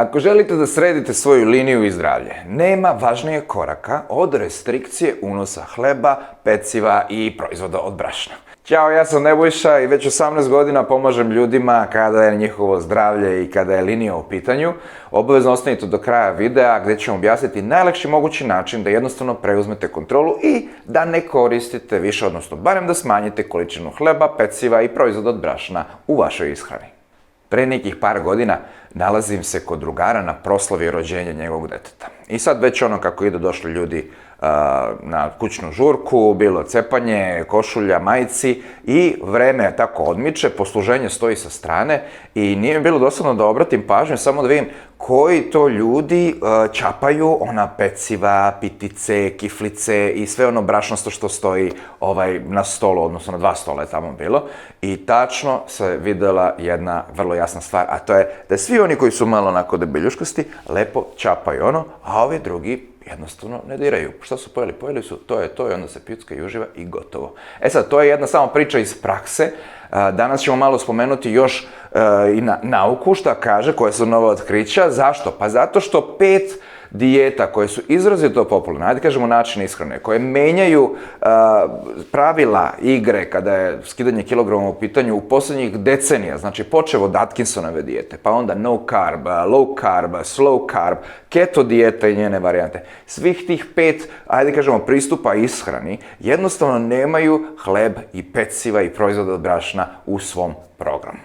Ako želite da sredite svoju liniju i zdravlje, nema važnijeg koraka od restrikcije unosa hleba, peciva i proizvoda od brašna. Ćao, ja sam Nebojša i već 18 godina pomažem ljudima kada je njihovo zdravlje i kada je linija u pitanju. Obavezno ostanite do kraja videa gdje ću vam objasniti najlakši mogući način da jednostavno preuzmete kontrolu i da ne koristite više, odnosno barem da smanjite količinu hleba, peciva i proizvoda od brašna u vašoj ishrani. Pre nekih par godina nalazim se kod drugara na proslavi rođenja njegovog deteta. I sad već kako idu došli ljudi na kućnu žurku, bilo cepanje, košulja, majici i vreme tako odmiče, posluženje stoji sa strane i nije mi bilo dosadno da obratim pažnju, samo da vidim koji to ljudi čapaju ona peciva, pitice, kiflice i sve ono brašnasto što stoji na stolu, odnosno na 2 stola je tamo bilo. I tačno se videla jedna vrlo jasna stvar, a to je da svi oni koji su malo onako debeljuškasti lepo čapaju ono, a ovi drugi jednostavno ne diraju. Šta su pojeli? Pojeli su, to je to i onda se pjucka i uživa i gotovo. E sad, to je jedna samo priča iz prakse. Danas ćemo malo spomenuti još i nauku šta kaže, koje su nova otkrića. Zašto? Pa zato što 5 dijeta koje su izrazito popularne, ajde kažemo načine ishrane, koje menjaju pravila igre kada je skidanje kilograma u pitanju u posljednjih decenija, znači počev od Atkinsonove dijete, pa onda no carb, low carb, slow carb, keto dijeta i njene varijante. Svih tih 5, ajde kažemo, pristupa ishrani jednostavno nemaju hleb i peciva i proizvode od brašna u svom programu.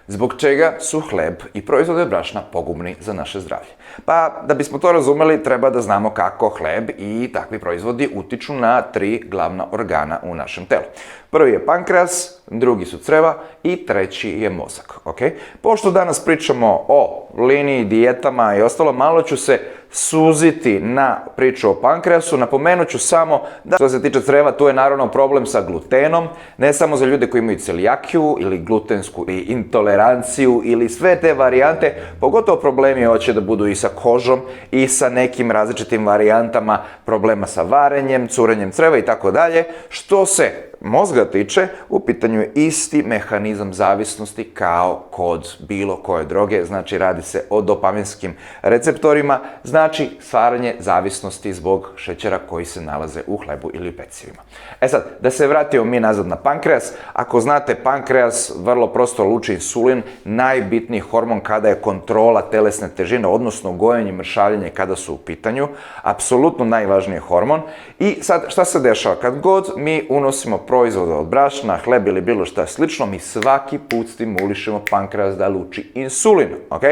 Zbog čega su hleb i proizvode od brašna pogubni za naše zdravlje? Pa, da bismo to razumeli, treba da znamo kako hleb i takvi proizvodi utiču na 3 glavna organa u našem telu. Prvi je pankreas, drugi su creva i treći je mozak, ok? Pošto danas pričamo o liniji, dijetama i ostalo, malo ću se suziti na priču o pankreasu. Napomenut ću samo da što se tiče creva, tu je naravno problem sa glutenom, ne samo za ljude koji imaju celijakiju ili glutensku ili intoleranciju ili sve te varijante, pogotovo problemi hoće da budu i sa kožom i sa nekim različitim varijantama problema sa varenjem, curenjem creva i tako dalje. Što se mozga tiče, u pitanju je isti mehanizam zavisnosti kao kod bilo koje droge, znači radi se o dopaminskim receptorima, znači stvaranje zavisnosti zbog šećera koji se nalaze u hlebu ili pecivima. E sad, da se vratimo mi nazad na pankreas. Ako znate, pankreas vrlo prosto luči insulin, najbitniji hormon kada je kontrola telesne težine, odnosno gojenje i mršavljenje kada su u pitanju, apsolutno najvažniji hormon. I sad, šta se dešava? Kad god mi unosimo proizvode od brašna, hleb ili bilo šta slično, mi svaki put stimulišemo pankreas da luči insulin, ok?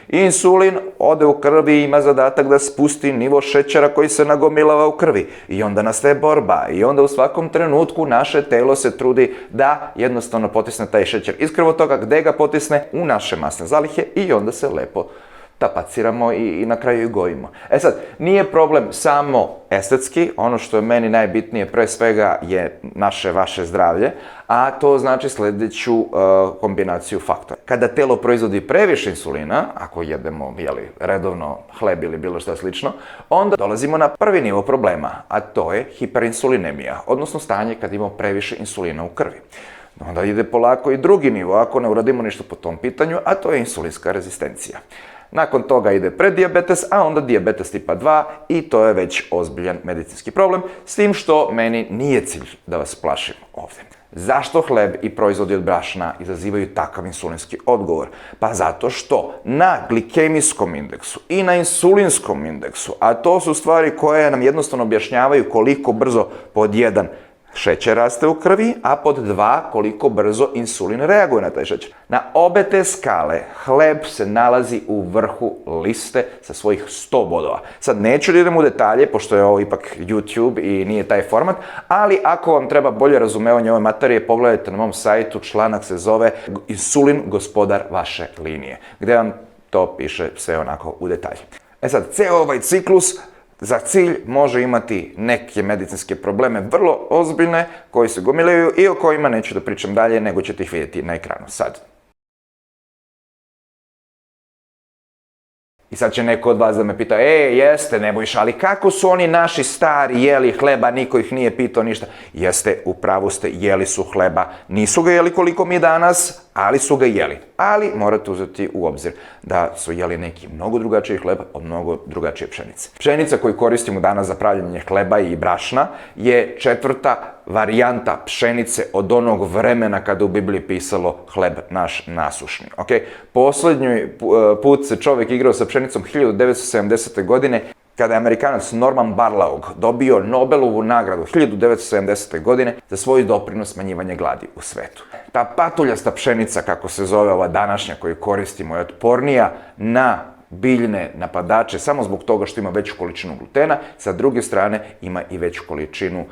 I insulin ode u krvi i ima zadatak da spusti nivo šećera koji se nagomilava u krvi. I onda nastaje borba i onda u svakom trenutku naše telo se trudi da jednostavno potisne taj šećer iz krvotoka, gde ga potisne u naše masne zalihe i onda se lepo tapaciramo i na kraju i gojimo. E sad, nije problem samo estetski, ono što je meni najbitnije pre svega je vaše zdravlje, a to znači sljedeću kombinaciju faktora. Kada telo proizvodi previše insulina, ako jedemo redovno hleb ili bilo što slično, onda dolazimo na prvi nivo problema, a to je hiperinsulinemija, odnosno stanje kad imamo previše insulina u krvi. Onda ide polako i drugi nivo, ako ne uradimo ništa po tom pitanju, a to je insulinska rezistencija. Nakon toga ide preddijabetes, a onda dijabetes tipa 2 i to je već ozbiljan medicinski problem, s tim što meni nije cilj da vas plašim ovdje. Zašto hleb i proizvodi od brašna izazivaju takav insulinski odgovor? Pa zato što na glikemijskom indeksu i na insulinskom indeksu, a to su stvari koje nam jednostavno objašnjavaju koliko brzo pod 1 šećer raste u krvi, a pod 2 koliko brzo insulin reaguje na taj šećer. Na obe te skale hleb se nalazi u vrhu liste sa svojih 100 bodova. Sad neću da idem u detalje, pošto je ovo ipak YouTube i nije taj format, ali ako vam treba bolje razumevanje ove materije, pogledajte na mom sajtu, članak se zove Insulin, gospodar vaše linije, gdje vam to piše sve onako u detalje. E sad, ceo ovaj ciklus za cilj može imati neke medicinske probleme, vrlo ozbiljne, koji se gomilaju i o kojima neću da pričam dalje, nego ćete ih vidjeti na ekranu sad. I sad će neko od vas da me pita, jeste Nebojša, ali kako su oni naši stari jeli hleba, niko ih nije pitao ništa. Jeste, u pravu ste, jeli su hleba, nisu ga jeli koliko mi danas, ali su ga jeli. Ali morate uzeti u obzir da su jeli neki mnogo drugačiji hleb od mnogo drugačije pšenice. Pšenica koju koristimo danas za pravljenje hleba i brašna je 4. varijanta pšenice od onog vremena kada u Bibliji pisalo hleb naš nasušni. Posljednji put se čovjek igrao sa pšenicom 1970. godine, kada je Amerikanac Norman Borlaug dobio Nobelovu nagradu 1970. godine za svoj doprinos smanjivanja gladi u svetu. Ta patuljasta pšenica, kako se zove ova današnja koju koristimo, je otpornija na biljne napadače samo zbog toga što ima veću količinu glutena, sa druge strane ima i veću količinu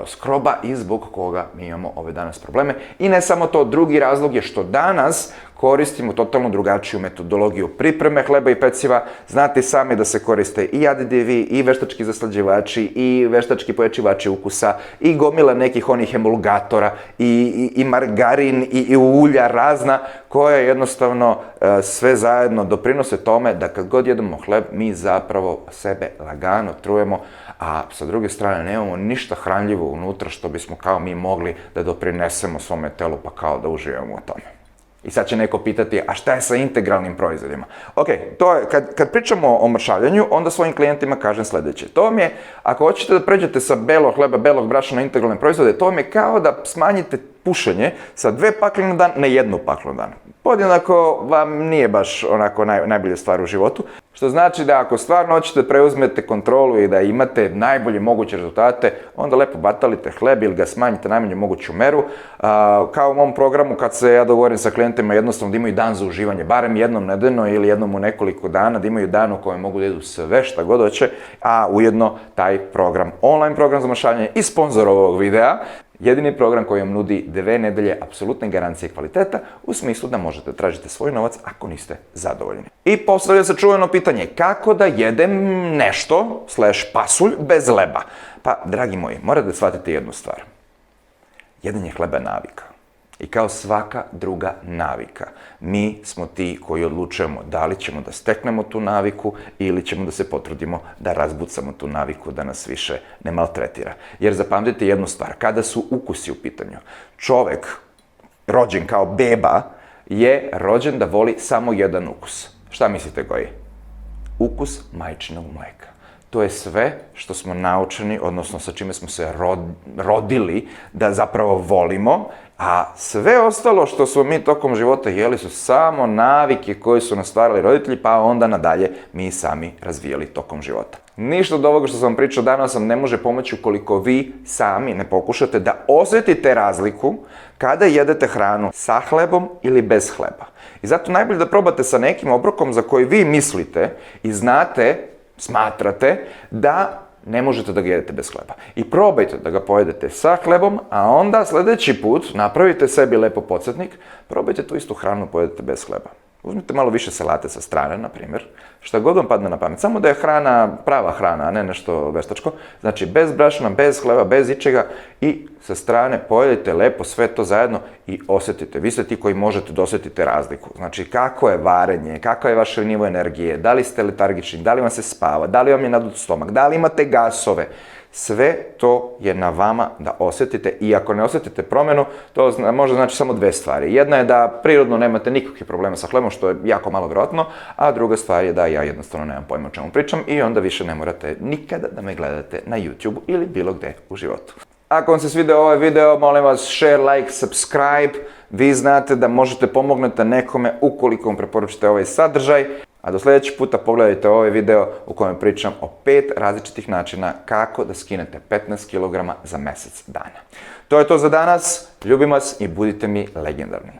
skroba i zbog koga mi imamo ove danas probleme. I ne samo to, drugi razlog je što danas koristimo totalno drugačiju metodologiju pripreme hleba i peciva. Znate sami da se koriste i aditivi, i veštački zaslađivači, i veštački pojačivači ukusa, i gomila nekih onih emulgatora, i margarin, i ulja razna, koja jednostavno sve zajedno doprinose tome da kad god jedemo hleb, mi zapravo sebe lagano trujemo, a sa druge strane nemamo ništa hranljivo unutra što bismo kao mi mogli da doprinesemo svome telu pa kao da uživamo u tome. I sad će neko pitati, a šta je sa integralnim proizvodima? To je, kad pričamo o mršavljanju, onda svojim klijentima kažem sljedeće. To vam je, ako hoćete da pređete sa belog hleba, belog brašna na integralne proizvode, to vam je kao da smanjite pušenje sa 2 pakle na dan na 1 paklu na dan. Podjednako vam nije baš onako najbolja stvar u životu, što znači da ako stvarno hoćete da preuzmete kontrolu i da imate najbolje moguće rezultate, onda lepo batalite hleb ili ga smanjite najmanju moguću meru. Kao u mom programu, kad se ja dogovorim sa klijentima jednostavno da imaju dan za uživanje, barem jednom nedeljno ili jednom u nekoliko dana, da imaju dan u kojem mogu da jedu sve šta god hoće, a ujedno taj program, online program za mršavljanje i sponzor ovog videa, jedini program koji vam nudi 2 nedelje apsolutne garancije kvaliteta, u smislu da možete tražiti svoj novac ako niste zadovoljni. I postavlja se čuveno pitanje, kako da jedem nešto, pasulj, bez hleba? Pa, dragi moji, morate da shvatite jednu stvar. Jedanje hleba je navika. I kao svaka druga navika, mi smo ti koji odlučujemo da li ćemo da steknemo tu naviku ili ćemo da se potrudimo da razbucamo tu naviku da nas više ne maltretira. Jer zapamtite jednu stvar, kada su ukusi u pitanju, čovek rođen kao beba je rođen da voli samo jedan ukus. Šta mislite koji? Ukus majčinog mleka. To je sve što smo naučeni, odnosno sa čime smo se rodili da zapravo volimo, a sve ostalo što smo mi tokom života jeli su samo navike koje su nas stvarali roditelji, pa onda nadalje mi sami razvijali tokom života. Ništa od ovoga što sam vam pričao danas vam ne može pomoći ukoliko vi sami ne pokušate da osjetite razliku kada jedete hranu sa hlebom ili bez hleba. I zato najbolje da probate sa nekim obrokom za koji vi mislite i smatrate da ne možete da ga jedete bez hleba. I probajte da ga pojedete sa hlebom, a onda sljedeći put napravite sebi lepo podsjetnik, probajte tu istu hranu pojedete bez hleba. Uzmite malo više salate sa strane, na primjer, šta god vam padne na pamet. Samo da je hrana prava hrana, a ne nešto veštačko. Znači, bez brašna, bez hleba, bez ičega i sa strane pojedite lepo sve to zajedno i osjetite. Vi ste ti koji možete da osjetite razliku. Znači, kako je varenje, kako je vaše nivo energije, da li ste letargični, da li vam se spava, da li vam je nadut stomak, da li imate gasove. Sve to je na vama da osjetite i ako ne osjetite promjenu, to može znači samo 2 stvari. Jedna je da prirodno nemate nikakvih problema sa hlebom, što je jako malo vjerojatno, a druga stvar je da ja jednostavno nemam pojma o čemu pričam i onda više ne morate nikada da me gledate na YouTube ili bilo gde u životu. Ako vam se svidio ovaj video, molim vas share, like, subscribe. Vi znate da možete pomognete nekome ukoliko vam preporučite ovaj sadržaj. A do sljedećeg puta pogledajte ovaj video u kojem pričam o 5 različitih načina kako da skinete 15 kg za mjesec dana. To je to za danas, ljubim vas i budite mi legendarni.